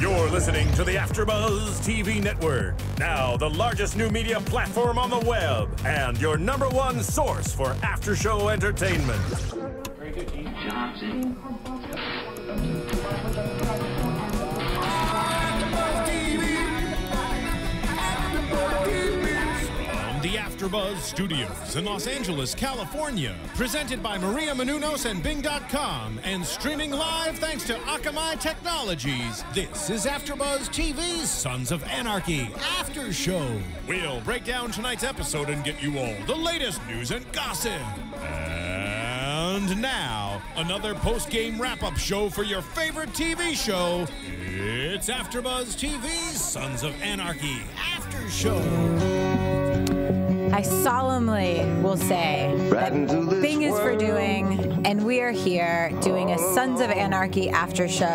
You're listening to the AfterBuzz TV network, now the largest new media platform on the web, and your #1 source for after-show entertainment. Very good, Keith. Johnson. The AfterBuzz Studios in Los Angeles, California. Presented by Maria Menounos and Bing.com and streaming live thanks to Akamai Technologies. This is AfterBuzz TV's Sons of Anarchy After Show. We'll break down tonight's episode and get you all the latest news and gossip. And now, another post-game wrap-up show for your favorite TV show. It's AfterBuzz TV's Sons of Anarchy After Show. I solemnly will say that Bing is for doing, and we are here doing a Sons of Anarchy after show,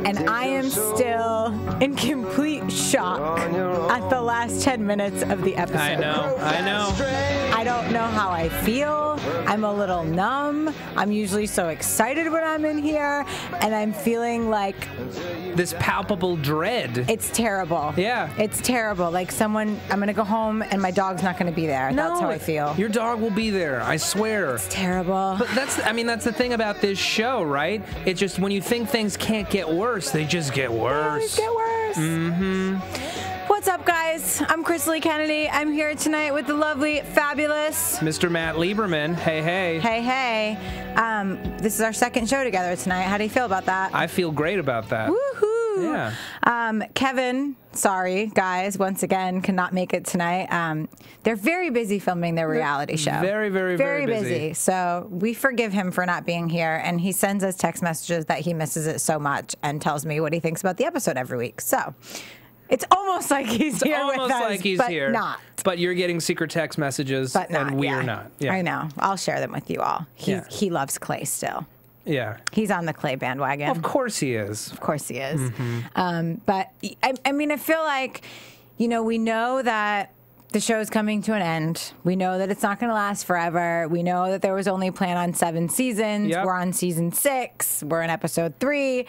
and I am still in complete shock at the last 10 minutes of the episode. I know. I don't know how I feel. I'm a little numb. I'm usually so excited when I'm in here, and I'm feeling like this palpable dread. It's terrible. Yeah. It's terrible. Like I'm going to go home and my dog's not going to be there. No, that's how I feel. Your dog will be there, I swear. It's terrible. But that's the thing about this show, right? It's just when you think things can't get worse, they just get worse. They get worse. Mm-hmm. What's up, guys? I'm Krisily Kennedy. I'm here tonight with the lovely, fabulous Mr. Matt Lieberman. Hey, hey. Hey, hey. This is our second show together tonight. How do you feel about that? I feel great about that. Woohoo! Yeah. Kevin, sorry, guys, once again, cannot make it tonight. They're very busy filming their reality show. Very, very, very busy. So we forgive him for not being here, and he sends us text messages that he misses it so much and tells me what he thinks about the episode every week. So it's almost like he's here with us. Almost like he's but here. Not. But you're getting secret text messages, But not, and we yeah. are not. Yeah. I know. I'll share them with you all. He loves Clay still. Yeah. He's on the Clay bandwagon. Of course he is. Of course he is. Mm-hmm. But, I mean, I feel like, we know that the show is coming to an end. We know that it's not going to last forever. We know that there was only a plan on 7 seasons. Yep. We're on season 6. We're in episode 3.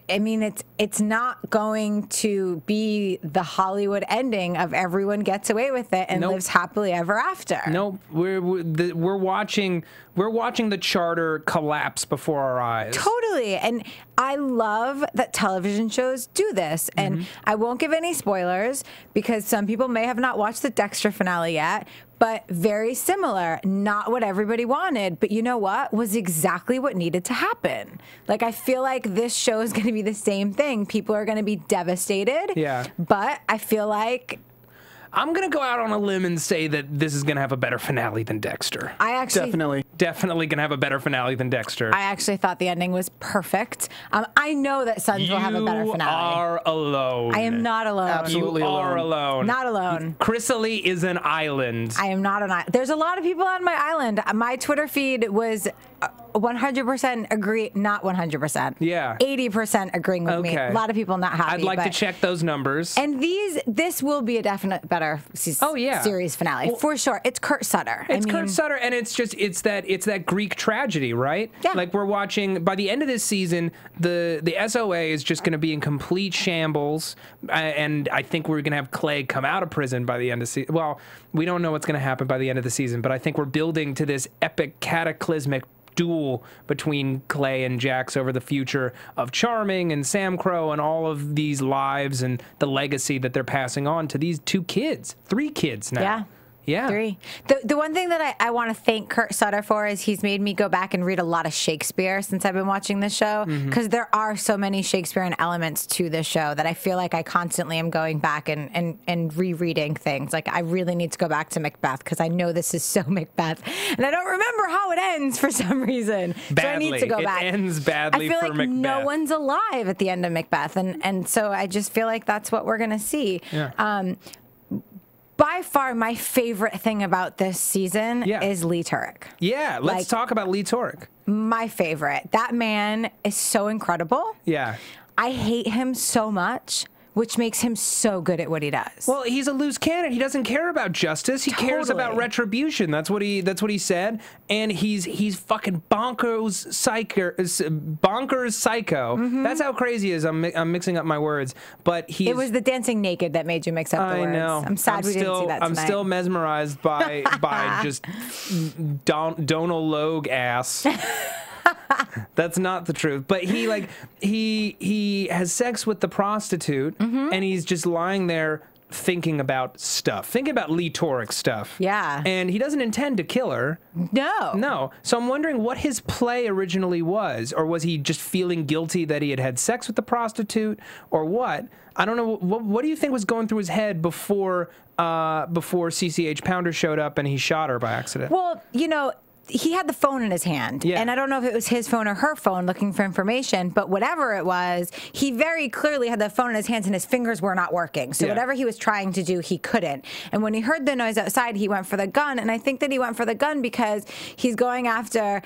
I mean, it's not going to be the Hollywood ending of everyone gets away with it and lives happily ever after. Nope. We're watching the charter collapse before our eyes. Totally. And I love that television shows do this. And I won't give any spoilers because some people may have not watched the Dexter finale yet, but very similar. Not what everybody wanted, but you know what? Was exactly what needed to happen. Like, I feel like this show is going to be the same thing. People are going to be devastated. Yeah. But I feel like I'm going to go out on a limb and say that this is going to have a better finale than Dexter. I actually Definitely going to have a better finale than Dexter. I actually thought the ending was perfect. I know that Sons will have a better finale. You are alone. I am not alone. Absolutely you alone. are alone. Not alone. Krisily is an island. I am not an island. There's a lot of people on my island. My Twitter feed was 100% agree, not 100%. Yeah. 80% agreeing with me. A lot of people not happy. I'd like to check those numbers. And this will be a definite better series finale for sure. It's Kurt Sutter. It's Kurt Sutter, and it's that Greek tragedy, right? Yeah. Like, we're watching, by the end of this season, the SOA is just going to be in complete shambles, and I think we're going to have Clay come out of prison by the end of the season. Well, we don't know what's going to happen by the end of the season, but I think we're building to this epic cataclysmic duel between Clay and Jax over the future of Charming and SAMCRO and all of these lives and the legacy that they're passing on to these 2 kids, 3 kids now. Yeah. Yeah. 3. The one thing that I want to thank Kurt Sutter for is he's made me go back and read a lot of Shakespeare since I've been watching this show, because there are so many Shakespearean elements to this show that I feel like I constantly am going back and rereading things. Like, I really need to go back to Macbeth because I know this is so Macbeth, and I don't remember how it ends for some reason. Badly. So I need to go back. It ends badly for Macbeth. I feel like no one's alive at the end of Macbeth, and so I just feel like that's what we're going to see. Yeah. By far, my favorite thing about this season is Lee Turek. Yeah, let's talk about Lee Turek. My favorite. That man is so incredible. Yeah. I hate him so much. which makes him so good at what he does. Well, he's a loose cannon. He doesn't care about justice. He cares about retribution. That's what he said. And he's fucking bonkers psycho. That's how crazy he is. I'm mixing up my words, but it was the dancing naked that made you mix up the words. I know. I'm sad we didn't see that tonight. I'm still mesmerized by just Donal Logue ass. That's not the truth. But he has sex with the prostitute, and he's just lying there thinking about Lee Torek stuff. Yeah. And he doesn't intend to kill her. No. So I'm wondering what his play originally was, or was he just feeling guilty that he had sex with the prostitute, or what? I don't know. What do you think was going through his head before CCH Pounder showed up and he shot her by accident? Well, he had the phone in his hand, and I don't know if it was his phone or her phone looking for information, but whatever it was, he very clearly had the phone in his hands and his fingers were not working. So whatever he was trying to do, he couldn't. And when he heard the noise outside, he went for the gun, and I think that he went for the gun because he's going after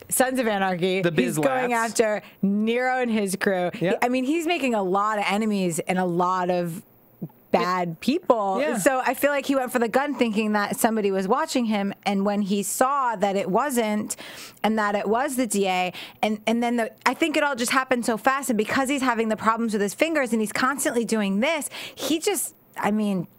Sons of Anarchy. He's going after Nero and his crew. Yep. I mean, he's making a lot of enemies and a lot of bad people. Yeah. So I feel like he went for the gun thinking that somebody was watching him, and when he saw that it wasn't and that it was the DA, and then I think it all just happened so fast, and because he's having the problems with his fingers and he's constantly doing this, he just,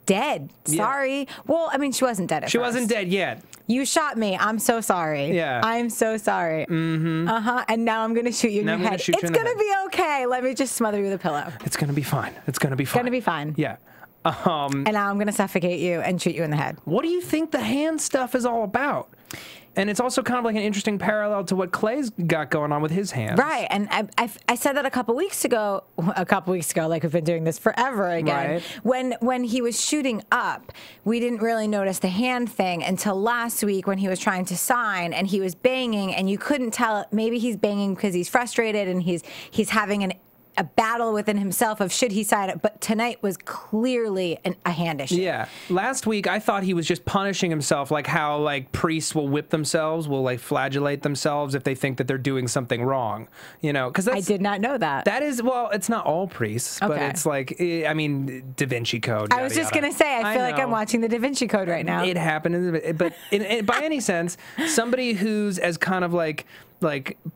dead. Sorry. Yeah. Well, she wasn't dead at She first. wasn't dead yet. You shot me. I'm so sorry. Yeah. I'm so sorry. Mm-hmm. And now I'm going to shoot you in your head. It's going to be okay. Let me just smother you with a pillow. It's going to be fine. It's going to be fine. It's going to be fine. Yeah. And now I'm going to suffocate you and shoot you in the head. What do you think the hand stuff is all about? And it's also kind of like an interesting parallel to what Clay's got going on with his hands. Right. And I said that a couple weeks ago, like we've been doing this forever again. Right. When he was shooting up, we didn't really notice the hand thing until last week when he was trying to sign and he was banging, and you couldn't tell. Maybe he's banging because he's frustrated and he's having a battle within himself of should he sign it, but tonight was clearly a hand issue. Yeah. Last week, I thought he was just punishing himself, like how priests will whip themselves, will flagellate themselves if they think that they're doing something wrong. Because I did not know that. That is, well, it's not all priests, but it's Da Vinci Code. I was just going to say, I feel like I'm watching the Da Vinci Code right now. It happened, but by any sense, somebody who's as kind of like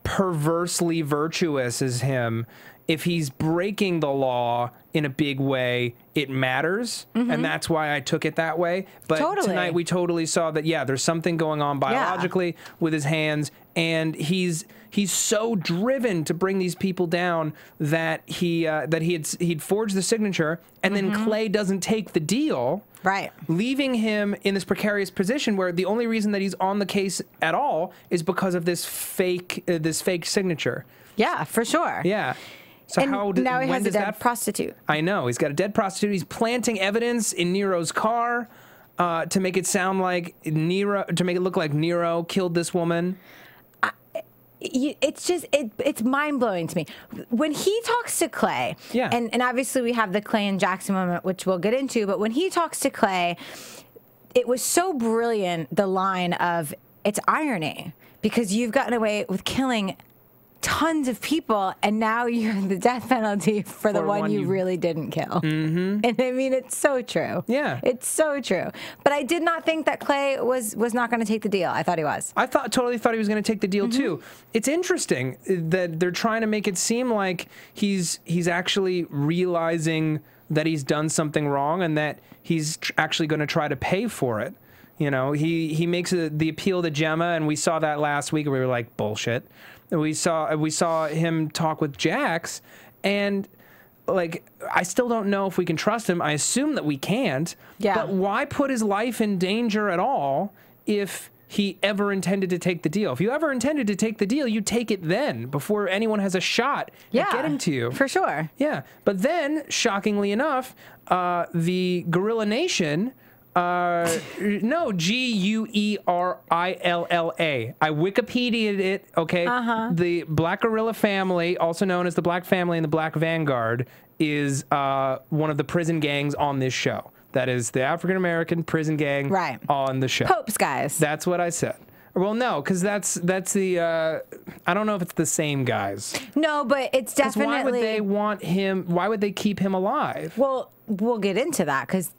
perversely virtuous as him, if he's breaking the law in a big way, it matters, and that's why I took it that way. But tonight we totally saw that, there's something going on biologically with his hands, and he's so driven to bring these people down that he'd forged the signature, and then Clay doesn't take the deal. Right. Leaving him in this precarious position where the only reason that he's on the case at all is because of this fake signature. Yeah, for sure. Yeah. So now he has a dead prostitute. I know. He's got a dead prostitute. He's planting evidence in Nero's car to make it sound like to make it look like Nero killed this woman. It's just, it's mind-blowing to me. When he talks to Clay, and obviously we have the Clay and Jackson moment, which we'll get into, but when he talks to Clay, it was so brilliant, the line of, it's irony, because you've gotten away with killing tons of people, and now you're the death penalty for the one you really didn't kill. And it's so true. Yeah. It's so true. But I did not think that Clay was not going to take the deal. I thought he was. I totally thought he was going to take the deal too. It's interesting that they're trying to make it seem like he's actually realizing that he's done something wrong and that he's actually going to try to pay for it. He makes the appeal to Gemma, and we saw that last week, and we were like, bullshit. We saw him talk with Jax, and I still don't know if we can trust him. I assume that we can't. Yeah. But why put his life in danger at all if he ever intended to take the deal? If you ever intended to take the deal, you take it then, before anyone has a shot at getting to you. For sure. Yeah. But then, shockingly enough, the Guerrilla Nation... no, Guerilla. I Wikipedia'd it, okay? The Black Guerrilla family, also known as the Black Family and the Black Vanguard, is one of the prison gangs on this show. That is the African-American prison gang on the show. Pope's guys. That's what I said. Well, no, because that's the I don't know if it's the same guys. No, but it's 'Cause definitely. why would they want him? Why would they keep him alive? Well, we'll get into that because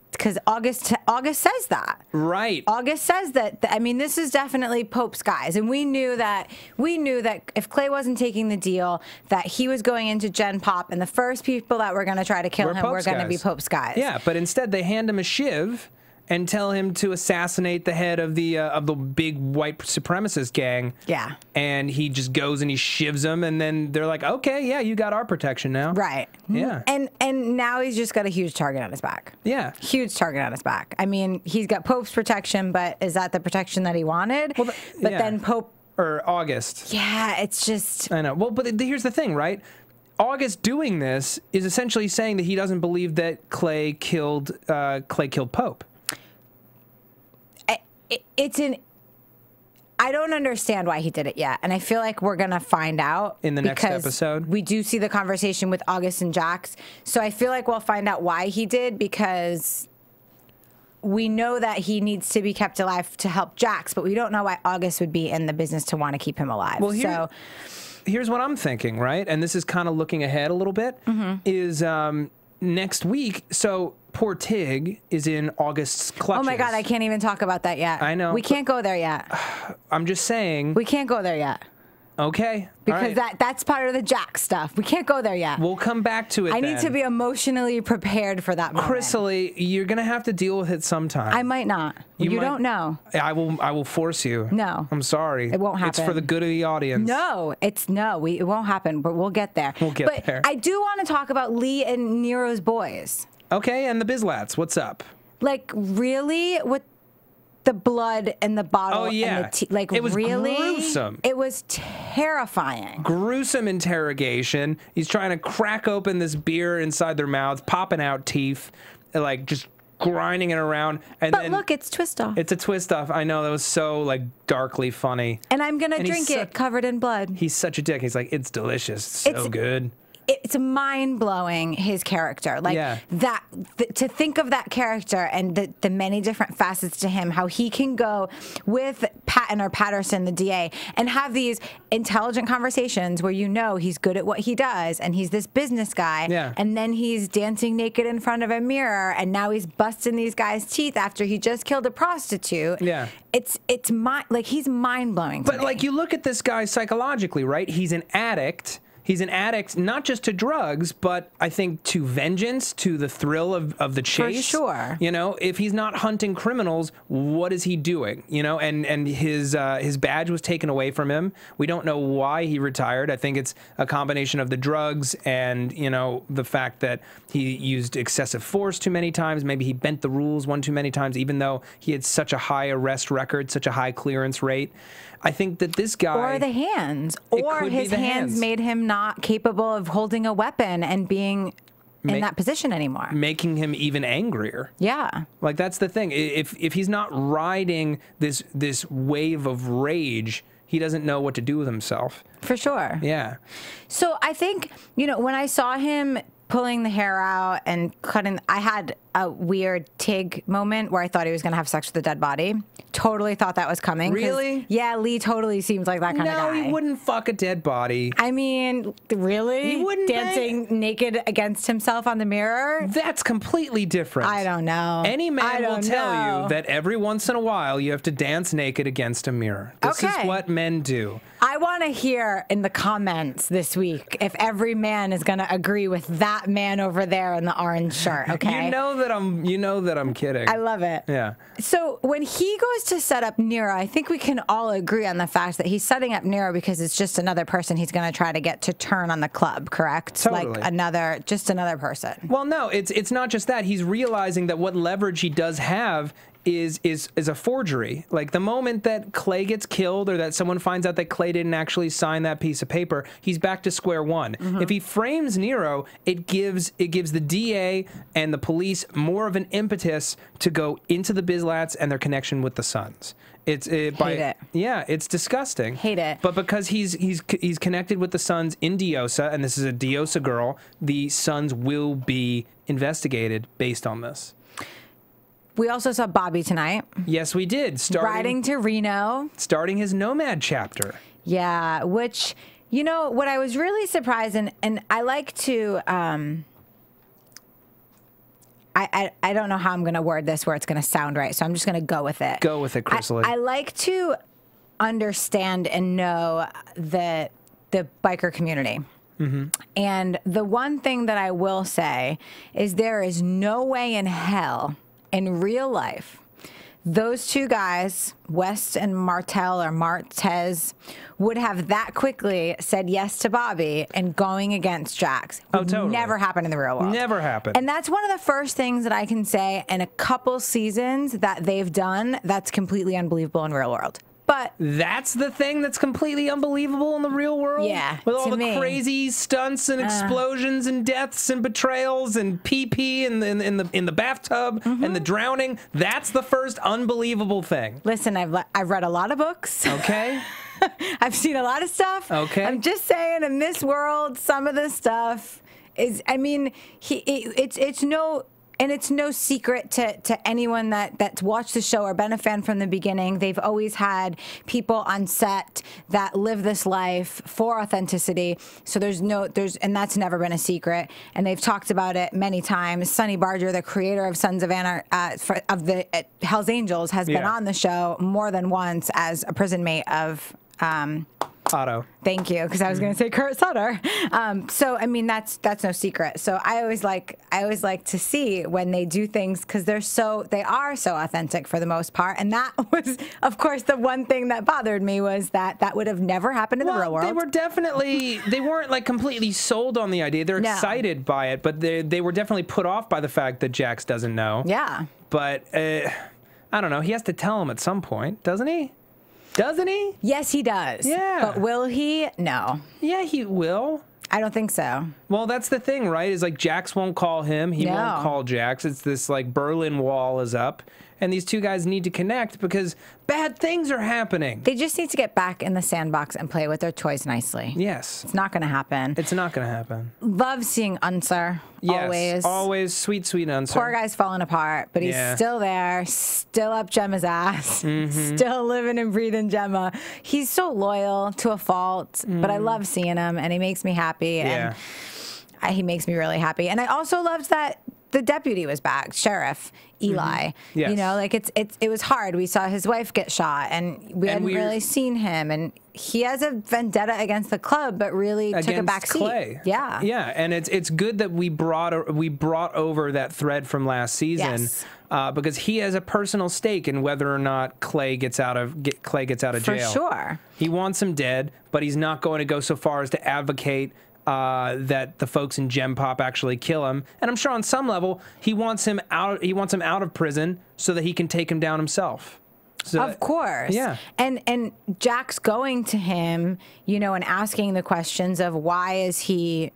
August says that. Right. August says that. I mean, this is definitely Pope's guys, and we knew that if Clay wasn't taking the deal, that he was going into Gen Pop, and the first people that were going to try to kill him were going to be Pope's guys. Yeah, but instead they hand him a shiv and tell him to assassinate the head of the big white supremacist gang. Yeah. And he just goes and he shivs him, and then they're like, okay, yeah, you got our protection now. Right. Yeah. And now he's just got a huge target on his back. Yeah. Huge target on his back. I mean, he's got Pope's protection, but is that the protection that he wanted? Well, but then Pope... Or August. Yeah, it's just... I know. Well, but here's the thing, right? August doing this is essentially saying that he doesn't believe that Clay killed Pope. I don't understand why he did it yet, and I feel like we're gonna find out in the next episode. We do see the conversation with August and Jax, so I feel like we'll find out why he did, because we know that he needs to be kept alive to help Jax, but we don't know why August would be in the business to want to keep him alive. Well, here's what I'm thinking, right? And this is kind of looking ahead a little bit. Is next week? So poor Tig is in August's clutches. Oh my God, I can't even talk about that yet. I know. We can't go there yet. I'm just saying. We can't go there yet. Okay. Because that's part of the Jack stuff. We can't go there yet. We'll come back to it. I need to be emotionally prepared for that moment. Krisily, you're gonna have to deal with it sometime. I might not. You don't know. I will force you. No. I'm sorry. It won't happen. It's for the good of the audience. No, it won't happen, but we'll get there. We'll get there. I do want to talk about Lee and Nero's boys. Okay, and the Bizlats, what's up? Like, really? With the blood and the bottle and the like, it was really? Gruesome. It was terrifying. Gruesome interrogation. He's trying to crack open this beer inside their mouths, popping out teeth, like just grinding it around. And but then look, it's twist off. It's a twist off. I know, that was so like darkly funny. And I'm gonna drink it covered in blood. He's such a dick. He's like, it's delicious, so good. It's mind-blowing, his character. Like, to think of that character and the many different facets to him, how he can go with Patterson, the DA, and have these intelligent conversations where you know he's good at what he does, and he's this business guy, and then he's dancing naked in front of a mirror, and now he's busting these guys' teeth after he just killed a prostitute. Yeah. He's mind-blowing to me. But, like, you look at this guy psychologically, right? He's an addict. He's an addict, not just to drugs, but I think to vengeance, to the thrill of the chase. For sure. You know, if he's not hunting criminals, what is he doing? You know, and his badge was taken away from him. We don't know why he retired. I think it's a combination of the drugs and, you know, the fact that he used excessive force too many times. Maybe he bent the rules one too many times, even though he had such a high arrest record, such a high clearance rate. I think that this guy... Or the hands. Or his hands made him not capable of holding a weapon and being in that position anymore. Making him even angrier. Yeah. Like, that's the thing. If he's not riding this wave of rage, he doesn't know what to do with himself. For sure. Yeah. So I think, you know, when I saw him pulling the hair out and cutting, I had a weird Tig moment where I thought he was going to have sex with a dead body. Totally thought that was coming. Really? Yeah, Lee totally seems like that kind of guy. No, he wouldn't fuck a dead body. I mean, really? He wouldn't dancing naked against himself on the mirror? That's completely different. I don't know. Any man will tell you that every once in a while you have to dance naked against a mirror. This is what men do. I want to hear in the comments this week if every man is going to agree with that man over there in the orange shirt, okay? You know that I'm kidding. I love it. Yeah. So when he goes to set up Nero, I think we can all agree on the fact that he's setting up Nero because it's just another person he's going to try to get to turn on the club, correct? Totally. Like just another person. Well, no, it's not just that. He's realizing that what leverage he does have is a forgery. Like, the moment that Clay gets killed or that someone finds out that Clay didn't actually sign that piece of paper, he's back to square one. If he frames Nero, it gives the DA and the police more of an impetus to go into the Bizlats and their connection with the Sons. Hate it. Yeah, it's disgusting. Hate it. But because he's connected with the Sons in Diosa, and this is a Diosa girl, the Sons will be investigated based on this. We also saw Bobby tonight. Yes, we did. Riding to Reno. Starting his Nomad chapter. Yeah, which, you know, what I was really surprised, and I like to, I don't know how I'm going to word this where it's going to sound right, so I'm just going to go with it. Go with it, Krisily. I like to understand and know the biker community. Mm-hmm. And the one thing that I will say is there is no way in hell in real life those two guys, West and Martel or Martez, would have that quickly said yes to Bobby and going against Jax. Oh, totally. Never happened in the real world. Never happened. And that's one of the first things that I can say in a couple seasons that they've done that's completely unbelievable in real world. But that's the thing that's completely unbelievable in the real world? Yeah. With all the crazy stunts and explosions and deaths and betrayals and pee-pee in the bathtub and the drowning. That's the first unbelievable thing. Listen, I've read a lot of books. Okay. I've seen a lot of stuff. Okay. I'm just saying, in this world, some of this stuff is, I mean, it's no... And it's no secret to anyone that's watched the show or been a fan from the beginning. They've always had people on set that live this life for authenticity. So and that's never been a secret. And they've talked about it many times. Sonny Barger, the creator of Sons of Anarchy, of the Hell's Angels, has been on the show more than once as a prison mate of Otto. Thank you, because I was going to say Kurt Sutter. So I mean that's no secret. So I always like to see when they do things because they are so authentic for the most part. And that was, of course, the one thing that bothered me was that would have never happened in the real world. They weren't like completely sold on the idea. They're excited by it, but they were definitely put off by the fact that Jax doesn't know. Yeah. But I don't know. He has to tell him at some point, doesn't he? Doesn't he? Yes, he does. Yeah. But will he? No. Yeah, he will. I don't think so. Well, that's the thing, right? Is like Jax won't call him. He won't call Jax. It's this like Berlin Wall is up. And these two guys need to connect because bad things are happening. They just need to get back in the sandbox and play with their toys nicely. Yes. It's not going to happen. It's not going to happen. Love seeing Unser. Yes, always sweet, sweet Unser. Poor guy's falling apart, but he's still there, still up Gemma's ass, still living and breathing Gemma. He's so loyal to a fault, but I love seeing him, and he makes me happy. Yeah. And he makes me really happy. And I also loved that the deputy was back, Sheriff Eli. Yes. You know, like it was hard. We saw his wife get shot, and we hadn't really seen him. And he has a vendetta against the club, but really took a back seat. Clay. Yeah, yeah, and it's good that we brought over that thread from last season because he has a personal stake in whether or not Clay gets out of jail. For sure, he wants him dead, but he's not going to go so far as to advocate that the folks in Gem Pop actually kill him. And I'm sure on some level he wants him out. He wants him out of prison so that he can take him down himself. So, of course. Yeah. And Jack's going to him, you know, and asking the questions of why is he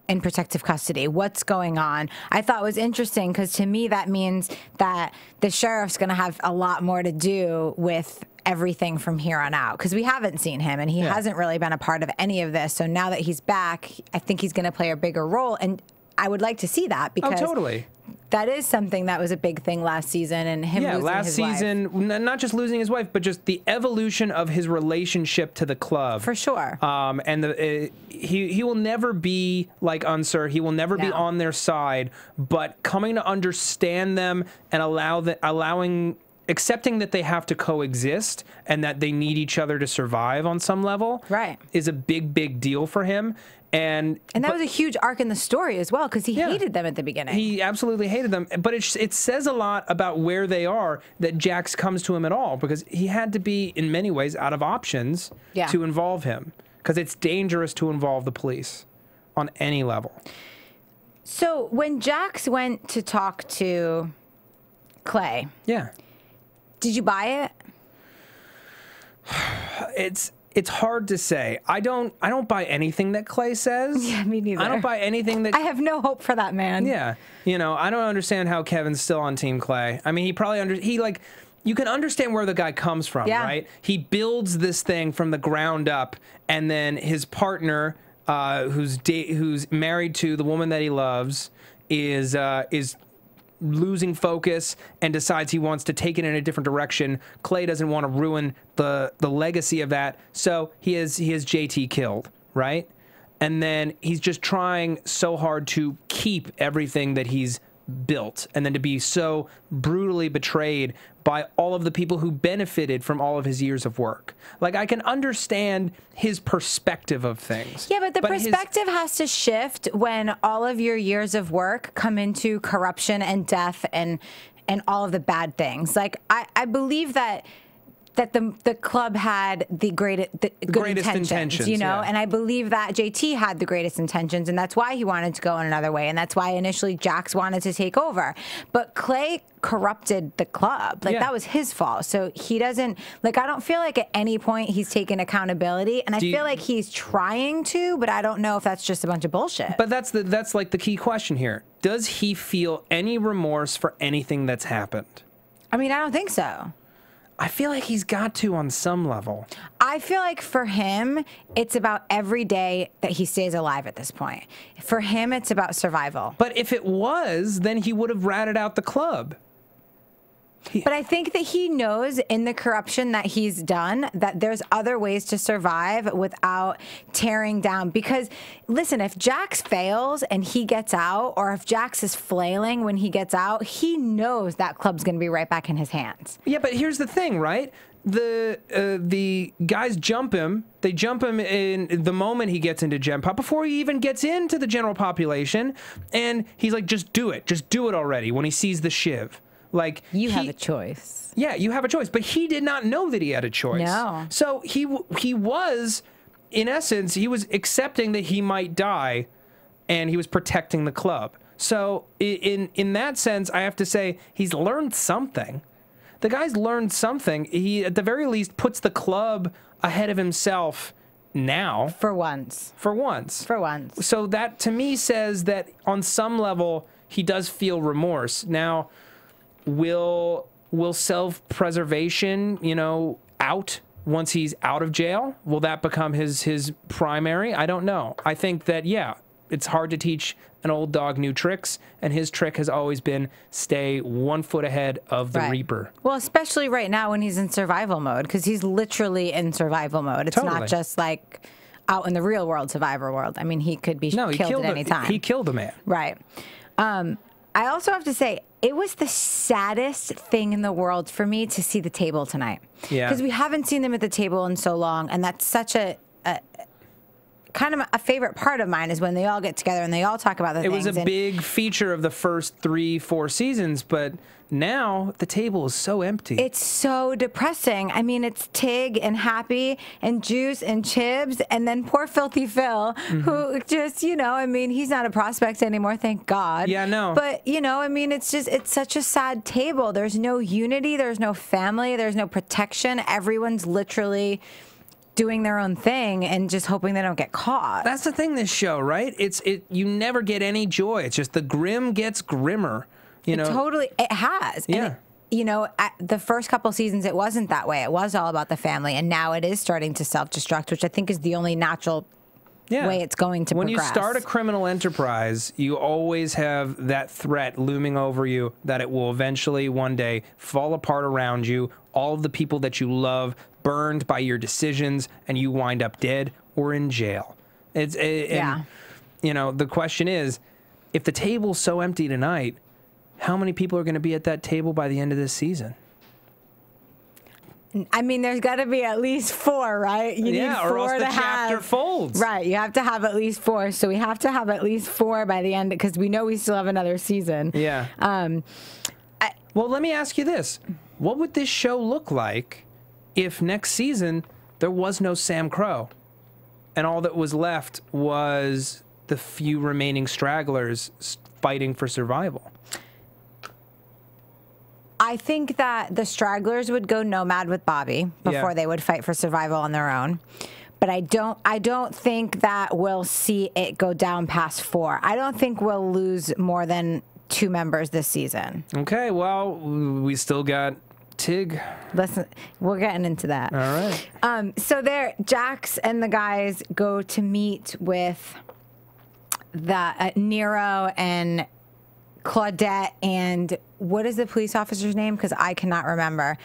in protective custody? What's going on? I thought was interesting because to me that means that the sheriff's going to have a lot more to do with everything from here on out because we haven't seen him and he hasn't really been a part of any of this. So now that he's back, I think he's going to play a bigger role. And I would like to see that because that is something that was a big thing last season and him losing last season, not just losing his wife, but just the evolution of his relationship to the club. For sure. And he will never be like Unser. He will never be on their side, but coming to understand them and accepting that they have to coexist and that they need each other to survive on some level is a big, big deal for him. And that was a huge arc in the story as well because he hated them at the beginning. He absolutely hated them. But it says a lot about where they are that Jax comes to him at all because he had to be, in many ways, out of options to involve him because it's dangerous to involve the police on any level. So when Jax went to talk to Clay... Yeah. Did you buy it? It's hard to say. I don't buy anything that Clay says. Yeah, me neither. I don't buy anything that... I have no hope for that man. Yeah. You know, I don't understand how Kevin's still on Team Clay. I mean, he probably... you can understand where the guy comes from, right? He builds this thing from the ground up, and then his partner, who's married to the woman that he loves, is losing focus and decides he wants to take it in a different direction. Clay doesn't want to ruin the legacy of that, so he has JT killed, right? And then he's just trying so hard to keep everything that he's built, and then to be so brutally betrayed by all of the people who benefited from all of his years of work. Like, I can understand his perspective of things. Yeah, but the perspective has to shift when all of your years of work come into corruption and death and all of the bad things. Like, I believe that the club had the greatest intentions, you know, yeah. and I believe that JT had the greatest intentions, and that's why he wanted to go in another way, and that's why initially Jax wanted to take over. But Clay corrupted the club. Like, that was his fault. So he doesn't, like, I don't feel like at any point he's taken accountability, and I feel like he's trying to, but I don't know if that's just a bunch of bullshit. But that's like the key question here. Does he feel any remorse for anything that's happened? I mean, I don't think so. I feel like he's got to on some level. I feel like for him, it's about every day that he stays alive at this point. For him, it's about survival. But if it was, then he would have ratted out the club. But I think that he knows in the corruption that he's done that there's other ways to survive without tearing down. Because, listen, if Jax fails and he gets out, or if Jax is flailing when he gets out, he knows that club's going to be right back in his hands. Yeah, but here's the thing, right? The guys jump him. They jump him in the moment he gets into Gen Pop, before he even gets into the general population. And he's like, just do it. Just do it already, when he sees the shiv. Like, you have a choice. Yeah, you have a choice. But he did not know that he had a choice. No. So he was, in essence, he was accepting that he might die, and he was protecting the club. So in that sense, I have to say he's learned something. The guy's learned something. He, at the very least, puts the club ahead of himself now. For once. For once. For once. So that, to me, says that on some level, he does feel remorse. Now, will self-preservation, you know, out once he's out of jail? Will that become his primary? I don't know. I think that, yeah, it's hard to teach an old dog new tricks, and his trick has always been stay 1 foot ahead of the Reaper. Well, especially right now when he's in survival mode, because he's literally in survival mode. It's not just like out in the real world, survivor world. I mean, he could be killed at any time. He killed a man. Right. I also have to say, it was the saddest thing in the world for me to see the table tonight. Yeah. Because we haven't seen them at the table in so long, and that's such a kind of a favorite part of mine, is when they all get together and they all talk about the things. It was a big feature of the first 3-4 seasons, but now the table is so empty. It's so depressing. I mean, it's Tig and Happy and Juice and Chibs, and then poor Filthy Phil, who just, you know, I mean, he's not a prospect anymore, thank God. Yeah, no. But, you know, I mean, it's such a sad table. There's no unity, there's no family, there's no protection. Everyone's literally doing their own thing and just hoping they don't get caught. That's the thing, this show, right? You never get any joy. It's just the grim gets grimmer. You know? It has. Yeah. And you know, the first couple seasons, it wasn't that way. It was all about the family, and now it is starting to self-destruct, which I think is the only natural way it's going to progress. When you start a criminal enterprise, you always have that threat looming over you that it will eventually one day fall apart around you. All of the people that you love burned by your decisions, and you wind up dead or in jail. And, you know, the question is, if the table's so empty tonight, how many people are going to be at that table by the end of this season? I mean, there's got to be at least 4, right? You need 4 or else the to chapter have, folds. Right, you have to have at least 4. So we have to have at least 4 by the end, because we know we still have another season. Yeah. Well, let me ask you this. What would this show look like if next season there was no SAMCRO, and all that was left was the few remaining stragglers fighting for survival? I think that the stragglers would go nomad with Bobby before they would fight for survival on their own. But I don't think that we'll see it go down past 4. I don't think we'll lose more than 2 members this season. Okay, well, we still got Tig. Listen, we're getting into that. All right. So there, Jax and the guys go to meet with the Nero and Claudette and what is the police officer's name? Because I cannot remember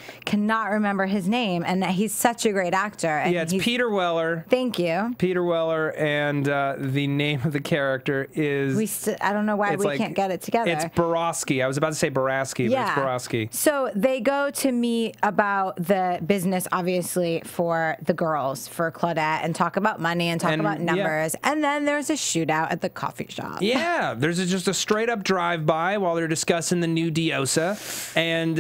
his name, and he's such a great actor. And yeah, it's Peter Weller. Thank you. Peter Weller, and the name of the character is... I don't know why we can't get it together. It's Borowski. I was about to say Borowski, but it's Borowski. So they go to meet about the business, obviously, for the girls, for Claudette, and talk about money and talk about numbers. Yeah. And then there's a shootout at the coffee shop. Yeah, there's just a straight-up drive-by while they're discussing the new Diosa, and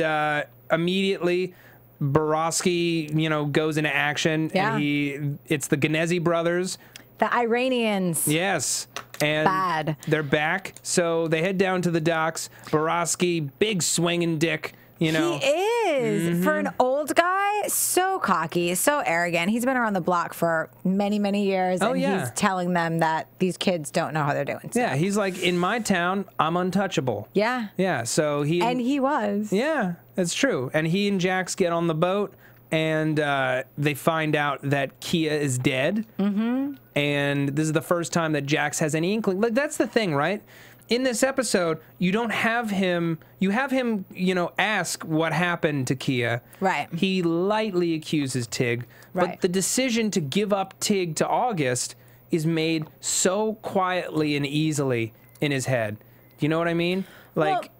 immediately Borowski, goes into action, and it's the Genezi brothers. The Iranians. Yes. And they're back, so they head down to the docks. Borowski, big swinging dick, He is. For an old guy, so cocky, so arrogant. He's been around the block for many, many years, and he's telling them that these kids don't know how they're doing. So. Yeah, he's like, in my town, I'm untouchable. Yeah. Yeah, so he... And he was. Yeah, that's true. And he and Jax get on the boat, and they find out that Kia is dead. Mm-hmm. And this is the first time that Jax has any inkling. Like, that's the thing, right? In this episode, you don't have him... You have him, ask what happened to Kia. Right. He lightly accuses Tig. Right. But the decision to give up Tig to August is made so quietly and easily in his head. Do you know what I mean? Like...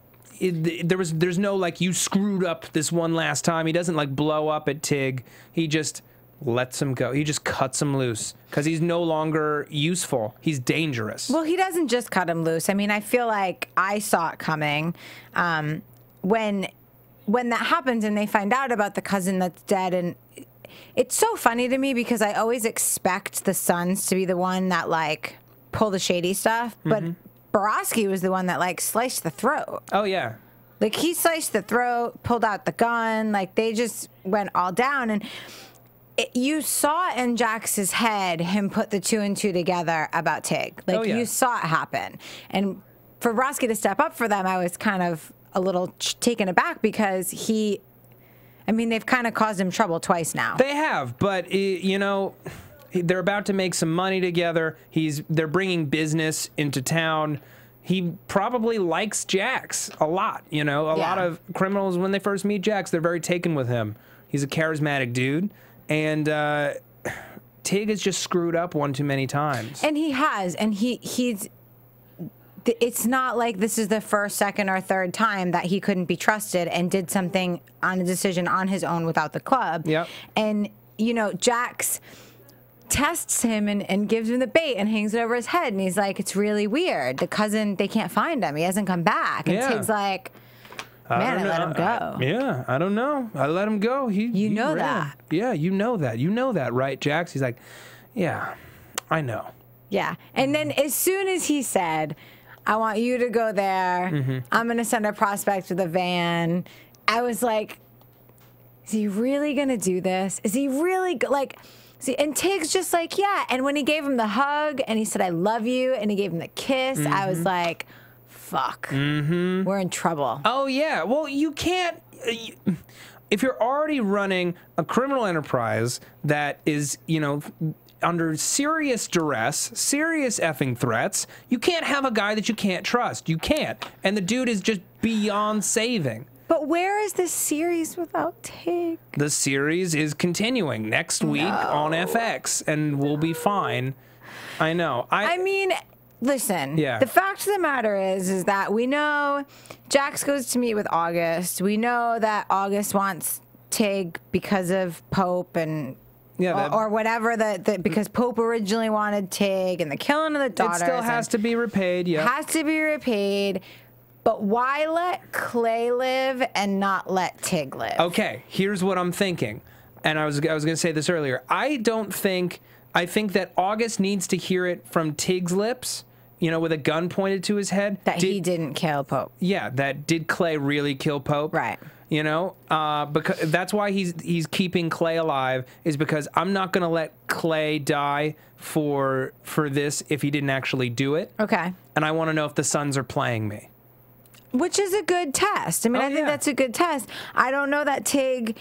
There's no, like, you screwed up this one last time. He doesn't, like, blow up at Tig. He just lets him go. He just cuts him loose because he's no longer useful. He's dangerous. Well, he doesn't just cut him loose. I mean, I feel like I saw it coming when that happens and they find out about the cousin that's dead. And it's so funny to me because I always expect the sons to be the one that, like, pull the shady stuff. But Borowski was the one that, like, sliced the throat. Oh, yeah. Like, he sliced the throat, pulled out the gun. Like, they just went all down. And you saw in Jax's head him put the 2 and 2 together about Tig. Like, you saw it happen. And for Borowski to step up for them, I was kind of a little taken aback because they've kind of caused him trouble twice now. They have, but, they're about to make some money together. They're bringing business into town. He probably likes Jax a lot. A lot of criminals, when they first meet Jax, they're very taken with him. He's a charismatic dude. And Tig has just screwed up one too many times. And he has. And he's... It's not like this is the first, second, or third time that he couldn't be trusted and did something on a decision on his own without the club. Yep. And, Jax... tests him and gives him the bait and hangs it over his head, and he's like, it's really weird. The cousin, they can't find him. He hasn't come back. And Tig's like, man, I let him go. I don't know. I let him go. You know that. Yeah, you know that. You know that, right, Jax? He's like, yeah, I know. Yeah. And then as soon as he said, I want you to go there, I'm going to send a prospect with a van, I was like, is he really going to do this? Is he really, like... See, and Tig's just like, yeah. And when he gave him the hug and he said, I love you, and he gave him the kiss, I was like, fuck. We're in trouble. Oh, yeah. Well, you can't... if you're already running a criminal enterprise that is, under serious duress, serious effing threats, you can't have a guy that you can't trust. You can't. And the dude is just beyond saving. But where is this series without Tig? The series is continuing next week on FX, and we'll be fine. I know. I mean, listen. Yeah. The fact of the matter is that we know Jax goes to meet with August. We know that August wants Tig because of Pope and... or whatever, because Pope originally wanted Tig and the killing of the daughters. It still has to be repaid, yeah. Has to be repaid. But why let Clay live and not let Tig live? Okay, here's what I'm thinking. And I was going to say this earlier. I think that August needs to hear it from Tig's lips, with a gun pointed to his head. That he didn't kill Pope. Yeah, did Clay really kill Pope? Right. Because that's why he's keeping Clay alive, is because I'm not going to let Clay die for this if he didn't actually do it. Okay. And I want to know if the Sons are playing me. Which is a good test. I mean, I think that's a good test. I don't know that Tig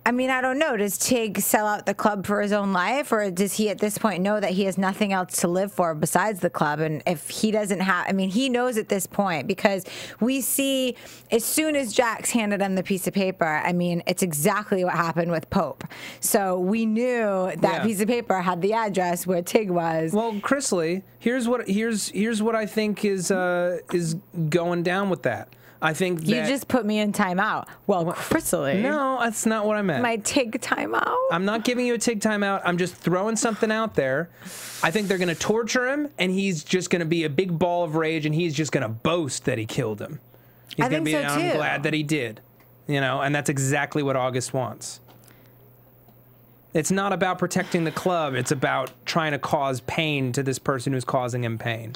I mean, I don't know. Does Tig sell out the club for his own life, or does he at this point know that he has nothing else to live for besides the club? And if he doesn't have, I mean, he knows at this point, because we see as soon as Jax handed him the piece of paper, I mean, it's exactly what happened with Pope. So we knew that piece of paper had the address where Tig was. Well, Krisily, here's what I think is going down with that. I think that You just put me in timeout. Well, Krisily. No, that's not what I meant. My Tig timeout? I'm not giving you a Tig timeout. I'm just throwing something out there. I think they're going to torture him, and he's just going to be a big ball of rage, and he's just going to boast that he killed him. He's going to be, I'm glad that he did. You know, and that's exactly what August wants. It's not about protecting the club. It's about trying to cause pain to this person who's causing him pain.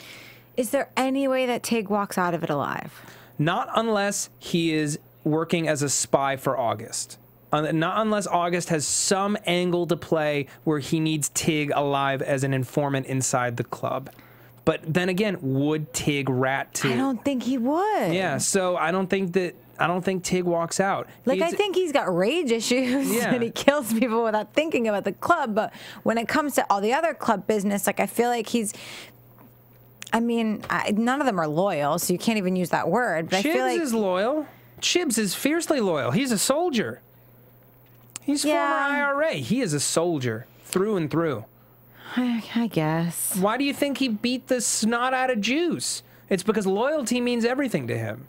Is there any way that Tig walks out of it alive? Not unless he is working as a spy for August. Not unless August has some angle to play where he needs Tig alive as an informant inside the club. But then again, would Tig rat Tig? I don't think he would. Yeah, so I don't think Tig walks out. Like, I think he's got rage issues and he kills people without thinking about the club. But when it comes to all the other club business, like, I feel like he's... I mean, none of them are loyal, so you can't even use that word. But Chibs I feel like is loyal. Chibs is fiercely loyal. He's a soldier. He's former IRA. He is a soldier through and through. I guess. Why do you think he beat the snot out of Juice? It's because loyalty means everything to him.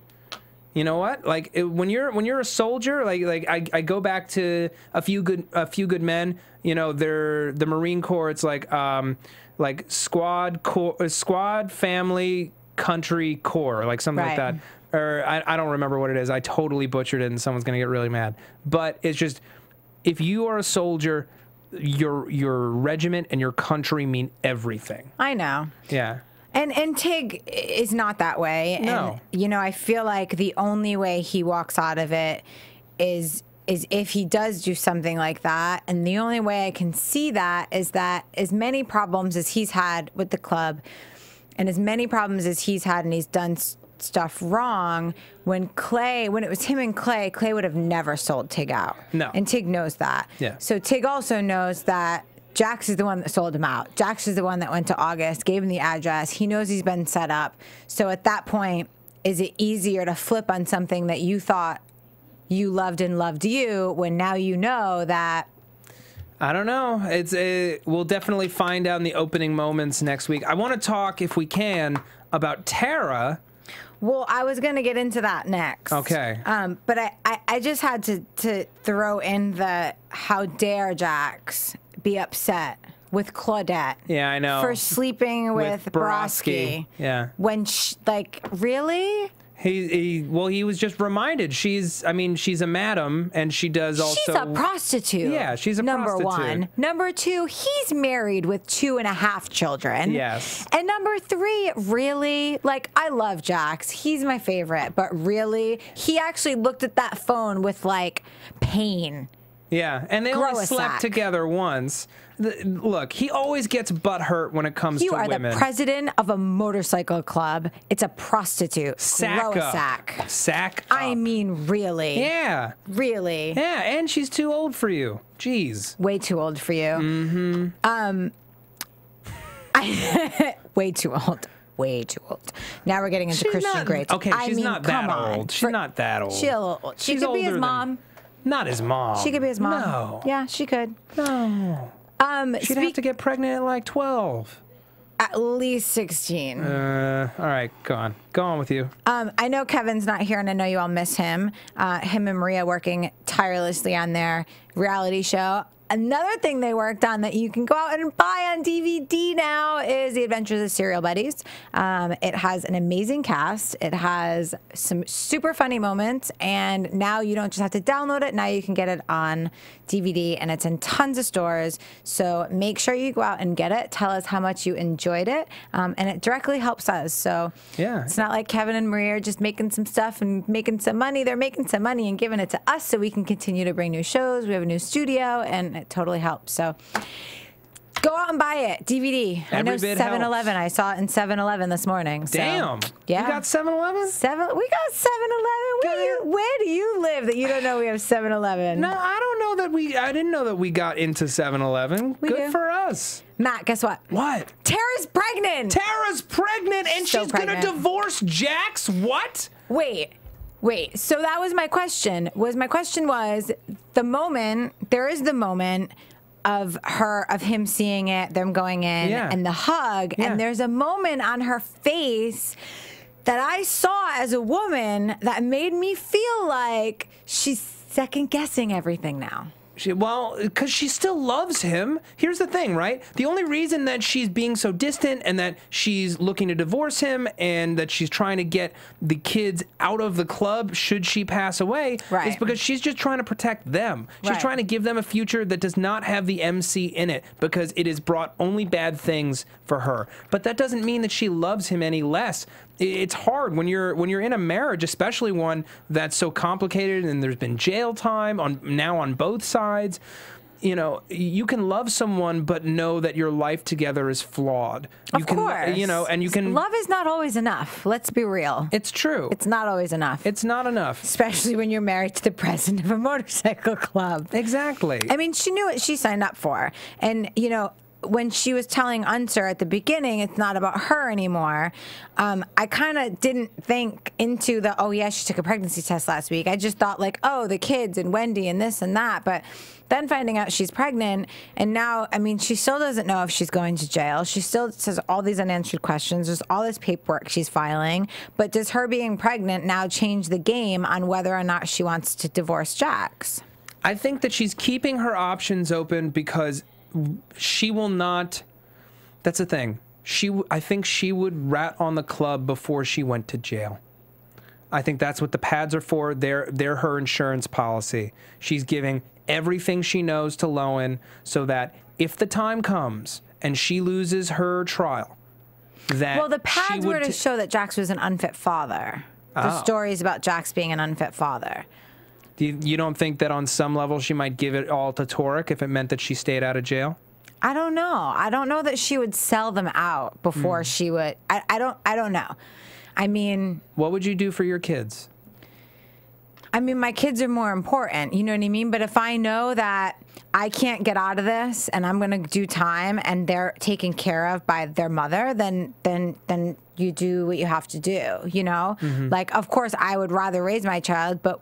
You know what? Like when you're a soldier, like I go back to a few good men. You know, they're the Marine Corps. It's like squad, family, country, corps, like something like that. Or I don't remember what it is. I totally butchered it, and someone's gonna get really mad. But it's just, if you are a soldier, your regiment and your country mean everything. I know. Yeah. And Tig is not that way. No. And, you know, I feel like the only way he walks out of it is if he does do something like that. And the only way I can see that is that as many problems as he's had with the club and as many problems as he's had and he's done stuff wrong, when it was him and Clay would have never sold Tig out. No. And Tig knows that. Yeah. So Tig also knows that Jax is the one that sold him out. Jax is the one that went to August, gave him the address. He knows he's been set up. So at that point, is it easier to flip on something that you thought you loved and loved you when now you know that? I don't know. We'll definitely find out in the opening moments next week. I want to talk, if we can, about Tara. Well, I was going to get into that next. Okay. But I just had to throw in the how dare Jax be upset with Claudette. Yeah, I know. For sleeping with Borowski. Yeah. When, like, really? He was just reminded. She's a madam, and she does also... She's a prostitute. Yeah, she's a prostitute. Number one. Number two, he's married with 2.5 children. Yes. And number three, really? Like, I love Jax. He's my favorite. But really? He actually looked at that phone with, like, pain. Yeah, and they only slept together once. Look, he always gets butt hurt when it comes to women. You are the president of a motorcycle club. It's a prostitute. Sack up. Sack up. I mean, really. Yeah. Really. Yeah, and she's too old for you. Jeez. Way too old for you. Mm-hmm. Way too old. Way too old. Now we're getting into Christian Grey. Okay, she's not that old. She's not that old. She's a little old. She could be his mom. Not his mom. She could be his mom. No. Yeah, she could. No. She'd have to get pregnant at like 12. At least 16. All right, go on. Go on with you. I know Kevin's not here, and I know you all miss him. Him and Maria working tirelessly on their reality show. Another thing they worked on that you can go out and buy on DVD now is The Adventures of Serial Buddies. It has an amazing cast. It has some super funny moments, and now you don't just have to download it. Now you can get it on DVD, and it's in tons of stores. So make sure you go out and get it. Tell us how much you enjoyed it, and it directly helps us. So yeah, it's not like Kevin and Maria are just making some stuff and making some money. They're making some money and giving it to us so we can continue to bring new shows. We have a new studio, and it totally helps. So Go out and buy it. DVD. I know Every bit 7-Eleven. helps. I saw it in 7-Eleven this morning. So, Damn. yeah. You got 7-Eleven? We got 7-Eleven. Where do you live that you don't know we have 7-Eleven? No, I don't know that I didn't know that we got into 7-Eleven. Good do. for us. Matt, guess what? What? Tara's pregnant. Tara's pregnant and So she's pregnant. gonna divorce Jax? What? Wait. So that was my question. My question was the moment, there is the moment of him seeing it, them going in, Yeah. and the hug, Yeah. and there's a moment on her face that I saw as a woman that made me feel like she's second guessing everything now. Well, because she still loves him. Here's the thing, right? The only reason that she's being so distant and that she's looking to divorce him and that she's trying to get the kids out of the club should she pass away Right. is because she's just trying to protect them. She's Right. trying to give them a future that does not have the MC in it because it has brought only bad things for her. But that doesn't mean that she loves him any less. It's hard when you're in a marriage, especially one that's so complicated and there's been jail time on both sides. You know, you can love someone but know that your life together is flawed. Of course. You know, and you can Love is not always enough. Let's be real. It's true. It's not always enough. It's not enough. Especially when you're married to the president of a motorcycle club. Exactly. I mean, she knew what she signed up for. And, you know, when she was telling Unser at the beginning, it's not about her anymore. I kind of didn't think into oh, yeah, she took a pregnancy test last week. I just thought, like, oh, the kids and Wendy and this and that. But then finding out she's pregnant, and now, I mean, she still doesn't know if she's going to jail. She still says all these unanswered questions. There's all this paperwork she's filing. But does her being pregnant now change the game on whether or not she wants to divorce Jax? I think that she's keeping her options open because she will not. That's the thing. I think she would rat on the club before she went to jail. I think that's what the pads are for. They're her insurance policy. She's giving everything she knows to Lowen so that if the time comes and she loses her trial, that well, the pads were to show that Jax was an unfit father. The stories about Jax being an unfit father. You don't think that on some level she might give it all to Torek if it meant that she stayed out of jail? I don't know. I don't know that she would sell them out before she would. I don't know. I mean, what would you do for your kids? I mean, my kids are more important. You know what I mean? But if I know that I can't get out of this and I'm going to do time and they're taken care of by their mother, then you do what you have to do, you know? Like, of course, I would rather raise my child, but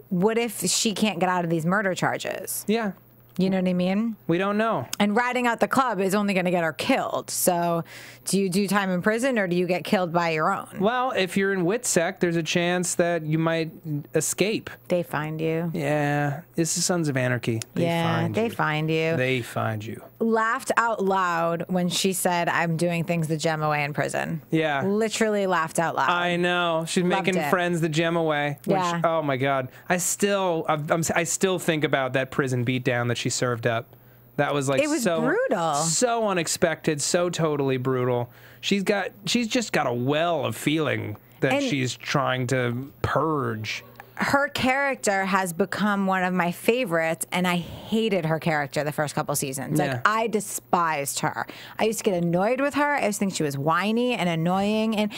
what if she can't get out of these murder charges? Yeah. You know what I mean? We don't know. And ratting out the club is only going to get her killed. So do you do time in prison or do you get killed by your own? Well, if you're in WITSEC, there's a chance that you might escape. They find you. Yeah. This is Sons of Anarchy. They find you. They find you. Laughed out loud when she said, I'm doing things the gem away in prison. Yeah. Literally laughed out loud. I know. She's Loved making it. friends the gem away. Which, Yeah. oh, my God. I still think about that prison beatdown that she served up. That was like It was so brutal. so unexpected, so totally brutal. She's just got a well of feeling that And- she's trying to purge. Her character has become one of my favorites, and I hated her character the first couple seasons. Yeah. Like, I despised her. I used to get annoyed with her. I used to think she was whiny and annoying, and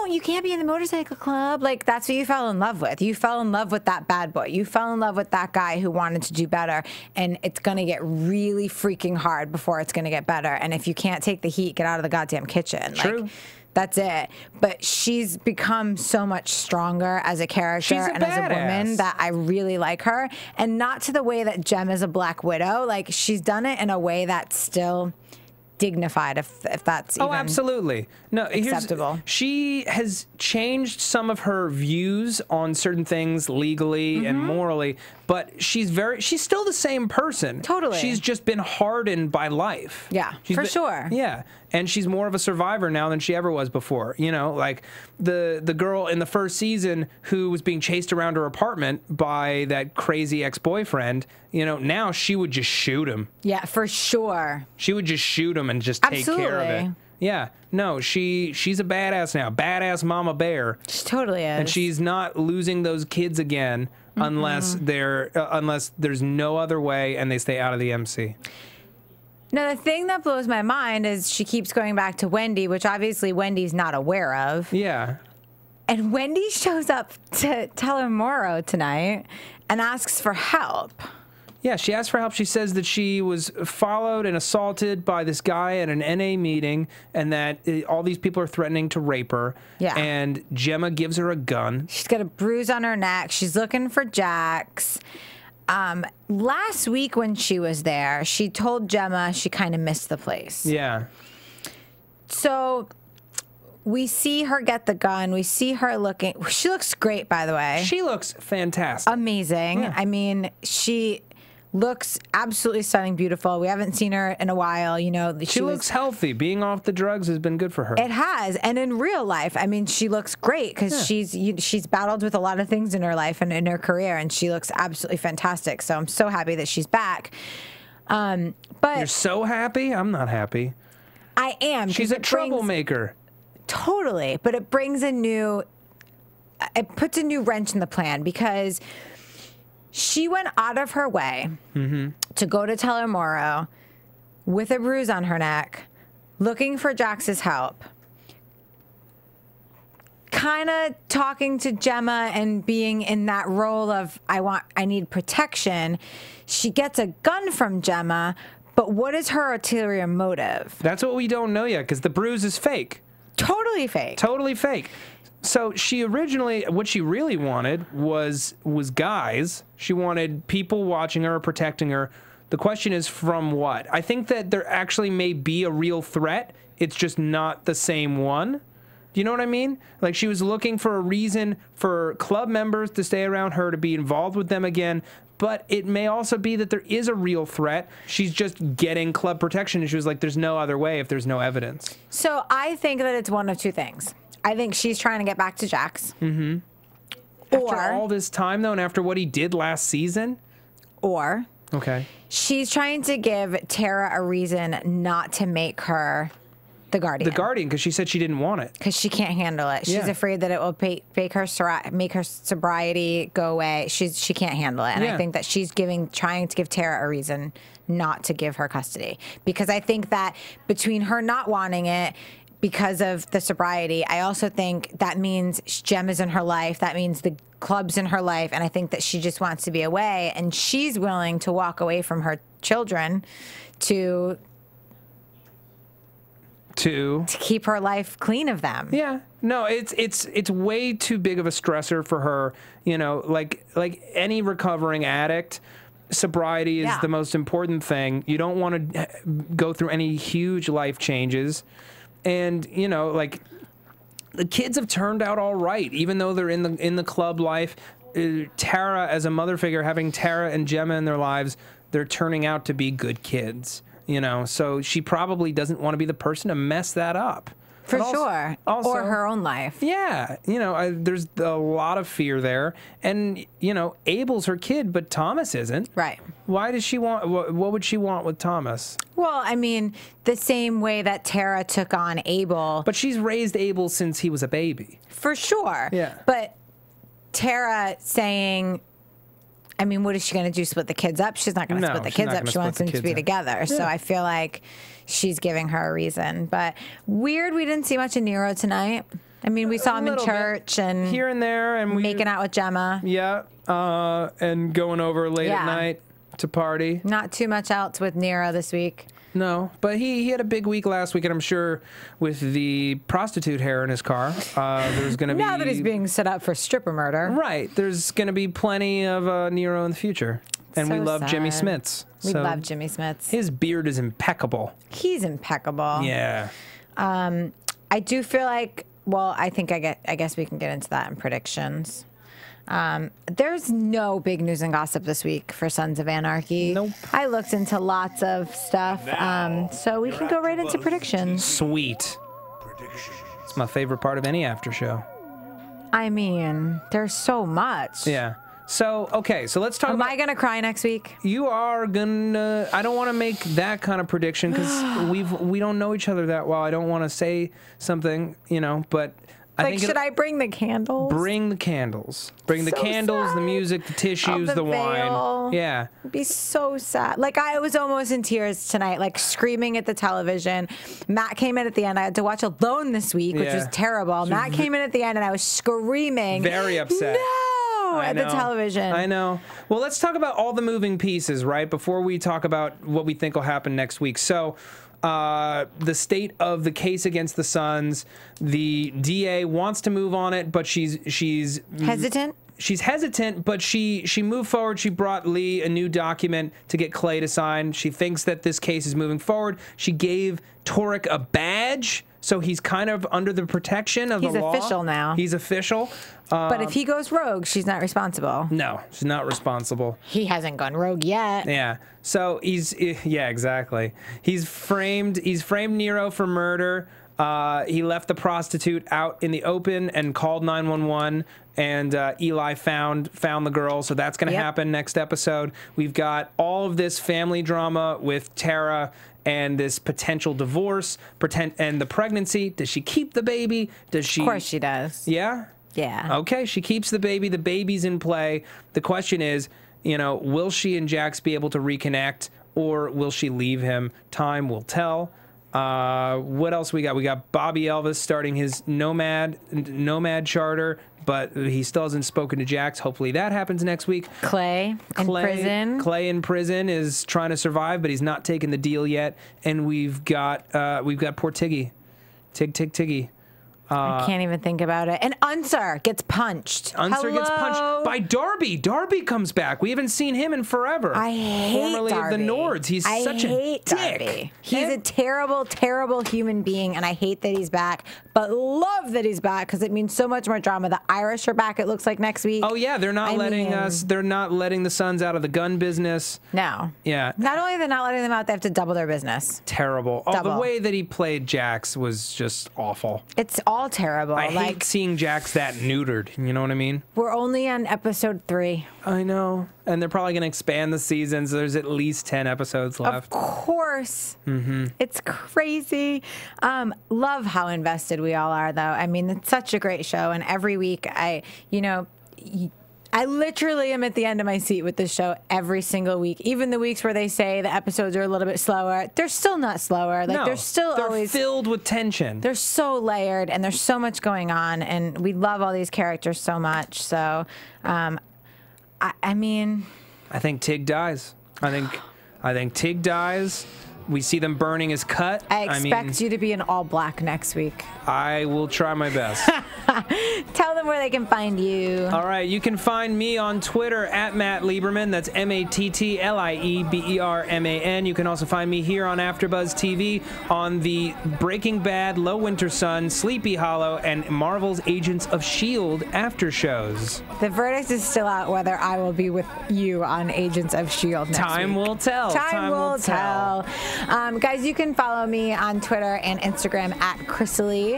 you can't be in the motorcycle club. Like, that's what you fell in love with. You fell in love with that bad boy. You fell in love with that guy who wanted to do better, and it's going to get really freaking hard before it's going to get better. And if you can't take the heat, get out of the goddamn kitchen. True. Like, that's it. But she's become so much stronger as a character She's a and as a woman badass. that I really like her. And not to the way that Jem is a Black Widow. Like, she's done it in a way that's still dignified, if that's even Absolutely. No, acceptable. She has changed some of her views on certain things legally and morally, but she's still the same person. Totally. She's just been hardened by life. Yeah, for sure. Yeah. And she's more of a survivor now than she ever was before. You know, like the girl in the first season who was being chased around her apartment by that crazy ex-boyfriend, you know, now she would just shoot him. Yeah, for sure. She would just shoot him and just take care of it. Absolutely. Yeah. No, she's a badass now. Badass mama bear. She totally is. And she's not losing those kids again unless there's no other way and they stay out of the MC. Now, the thing that blows my mind is she keeps going back to Wendy, which obviously Wendy's not aware of. Yeah. And Wendy shows up to Telemoro tonight and asks for help. Yeah, she asked for help. She says that she was followed and assaulted by this guy at an NA meeting and that all these people are threatening to rape her. Yeah. And Gemma gives her a gun. She's got a bruise on her neck. She's looking for Jax. Last week when she was there, she told Gemma she kind of missed the place. Yeah. So we see her get the gun. We see her looking. She looks great, by the way. She looks fantastic. Amazing. Yeah. I mean, she looks absolutely stunning, beautiful. We haven't seen her in a while. You know, she looks healthy. Being off the drugs has been good for her. It has, and in real life, I mean, she looks great because she's battled with a lot of things in her life and in her career, and she looks absolutely fantastic. So I'm so happy that she's back. But you're so happy? I'm not happy. I am. She's a troublemaker. Totally, but it brings it puts a new wrench in the plan because she went out of her way to go to Telemoro with a bruise on her neck, looking for Jax's help, kind of talking to Gemma and being in that role of, I need protection. She gets a gun from Gemma, but what is her ulterior motive? That's what we don't know yet because the bruise is fake. Totally fake. Totally fake. So she originally, what she really wanted was guys. She wanted people watching her, protecting her. The question is from what? I think that there actually may be a real threat. It's just not the same one. Do you know what I mean? Like she was looking for a reason for club members to stay around her, to be involved with them again. But it may also be that there is a real threat. She's just getting club protection. And she was like, there's no other way if there's no evidence. So I think that it's one of two things. I think she's trying to get back to Jax. Mm-hmm. After all this time, though, and after what he did last season? Or okay, she's trying to give Tara a reason not to make her the Guardian. The Guardian, because she said she didn't want it. Because she can't handle it. She's afraid that it will make her sobriety go away. She can't handle it. And I think that she's trying to give Tara a reason not to give her custody. Because I think that between her not wanting it, because of the sobriety, I also think that means Jem is in her life. That means the club's in her life. And I think that she just wants to be away. And she's willing to walk away from her children to keep her life clean of them. Yeah. No, it's way too big of a stressor for her. You know, like any recovering addict, sobriety is the most important thing. You don't want to go through any huge life changes. And, you know, like, the kids have turned out all right, even though they're in the club life. Tara, as a mother figure, having Tara and Gemma in their lives, they're turning out to be good kids, you know. So she probably doesn't want to be the person to mess that up. For sure. Also, or her own life. Yeah. You know, there's a lot of fear there. And, you know, Abel's her kid, but Thomas isn't. Right. Why does she want, what would she want with Thomas? Well, I mean, the same way that Tara took on Abel. But she's raised Abel since he was a baby. For sure. Yeah. But Tara saying, I mean, what is she going to do? Split the kids up? She's not going to split the kids up. She wants them to be together. Yeah. So I feel like she's giving her a reason. But weird, we didn't see much of Nero tonight. I mean, we saw him in church and here and there, and making out with Gemma. Yeah, and going over late at night to party. Not too much else with Nero this week. No, but he had a big week last week, and I'm sure with the prostitute hair in his car, there's going to be... Now that he's being set up for stripper murder. Right. There's going to be plenty of Nero in the future. And so we love sad. Jimmy Smits. We love Jimmy Smits. His beard is impeccable. He's impeccable. Yeah. I do feel like, well, I guess we can get into that in predictions. There's no big news and gossip this week for Sons of Anarchy. Nope. I looked into lots of stuff, so we can go right into predictions. Sweet. It's my favorite part of any after show. I mean, there's so much. Yeah. So, okay, so let's talk about... Am I going to cry next week? You are gonna... I don't want to make that kind of prediction because we don't know each other that well. I don't want to say something, you know, but Like, should I bring the candles? Bring the candles. Bring the candles, sad. the music, the tissues, the wine. Yeah. It'd be so sad. Like, I was almost in tears tonight, like screaming at the television. Matt came in at the end. I had to watch Alone this week, which was terrible. Matt came in at the end, and I was screaming. Very upset. No! At the television. I know. Well, let's talk about all the moving pieces, right? Before we talk about what we think will happen next week. So, the state of the case against the Suns, the DA wants to move on it, but she's hesitant. She's hesitant, but she moved forward. She brought Lee a new document to get Clay to sign. She thinks that this case is moving forward. She gave Torek a badge, so he's kind of under the protection of the law. He's official now. He's official. But if he goes rogue, she's not responsible. No, she's not responsible. He hasn't gone rogue yet. Yeah. So yeah, exactly. He's framed Nero for murder. He left the prostitute out in the open and called 911, and Eli found the girl. So that's going to happen next episode. We've got all of this family drama with Tara and this potential divorce, and the pregnancy. Does she keep the baby? Does she? Of course she does. Yeah? Yeah. Okay, she keeps the baby. The baby's in play. The question is, will she and Jax be able to reconnect, or will she leave him? Time will tell. What else we got? We got Bobby Elvis starting his nomad charter, but he still hasn't spoken to Jax. Hopefully that happens next week. Clay in prison. Clay in prison is trying to survive, but he's not taking the deal yet. And we've got poor Tiggy. Tiggy. I can't even think about it. And Unser gets punched. Unser gets punched by Darby. Darby comes back. We haven't seen him in forever. I hate Formerly Darby. of the Nords. He's such a dick. Darby. He's a terrible, terrible human being, and I hate that he's back, but love that he's back because it means so much more drama. The Irish are back, it looks like, next week. Oh, yeah. They're not they're not letting the Suns out of the gun business. No. Yeah. Not only they're not letting them out, they have to double their business. Terrible. Oh, the way that he played Jax was just awful. It's all terrible. I hate seeing Jax that neutered. You know what I mean? We're only on episode 3. I know. And they're probably going to expand the season, so there's at least 10 episodes left. Of course. Mm-hmm. It's crazy. Love how invested we all are, though. I mean, it's such a great show. And every week, I literally am at the end of my seat with this show every single week. Even the weeks where they say the episodes are a little bit slower, they're still not slower. Like, they're always filled with tension. They're so layered, and there's so much going on, and we love all these characters so much. So, I mean, I think Tig dies. I think Tig dies. We see them burning his cut. I expect you to be in all black next week. I will try my best. Tell them where they can find you. All right, you can find me on Twitter at Matt Lieberman. That's MattLieberman. You can also find me here on AfterBuzz TV on the Breaking Bad, Low Winter Sun, Sleepy Hollow, and Marvel's Agents of S.H.I.E.L.D. after shows. The verdict is still out whether I will be with you on Agents of S.H.I.E.L.D. next Time week. will tell. Time will tell. Guys, you can follow me on Twitter and Instagram at Krisily.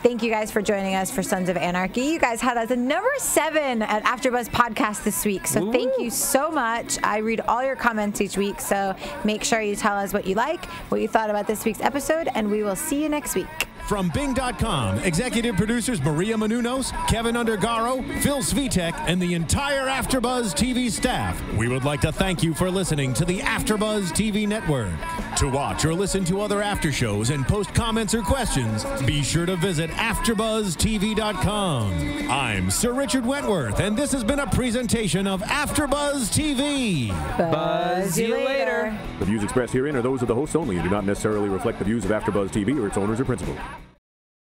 Thank you guys for joining us for Sons of Anarchy. You guys had us at number 7 at AfterBuzz Podcast this week, so thank you so much. I read all your comments each week, so make sure you tell us what you like, what you thought about this week's episode, and we will see you next week. From Bing.com, executive producers Maria Menounos, Kevin Undergaro, Phil Svitek, and the entire AfterBuzz TV staff, we would like to thank you for listening to the AfterBuzz TV network. To watch or listen to other after shows and post comments or questions, be sure to visit AfterBuzzTV.com. I'm Sir Richard Wentworth, and this has been a presentation of AfterBuzz TV. Buzz you later. The views expressed herein are those of the hosts only and do not necessarily reflect the views of AfterBuzz TV or its owners or principals.